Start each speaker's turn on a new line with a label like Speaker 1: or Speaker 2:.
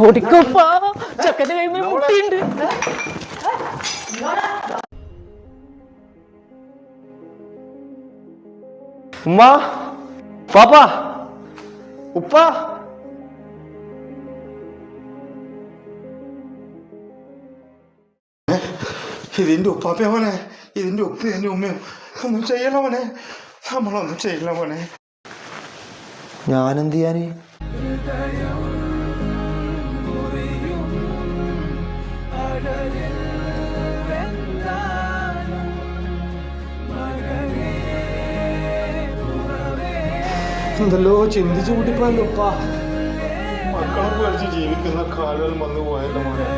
Speaker 1: ഓടിക്കോപ്പാ ചക്കന്റെ കൈമേ മുട്ടിയുണ്ട്.
Speaker 2: ഉമ്മ, പാപ്പ, ഉപ്പ.
Speaker 3: ഇതിന്റെ ഉപ്പാപ്പ മോനെ, ഇതിന്റെ ഉപ്പ എന്റെ ഉമ്മയും ഒന്നും ചെയ്യല മോനെ, നമ്മളൊന്നും ചെയ്യില്ല മോനെ.
Speaker 2: ഞാനെന്ത് ചെയ്യാന്?
Speaker 3: എന്തല്ലോ ചിന്തിച്ചു കൂട്ടിപ്പോയല്ലോ ഉപ്പ. മക്കളെ പേടിച്ച് ജീവിക്കുന്ന കാലം വന്നു പോയല്ലോ മോനെ.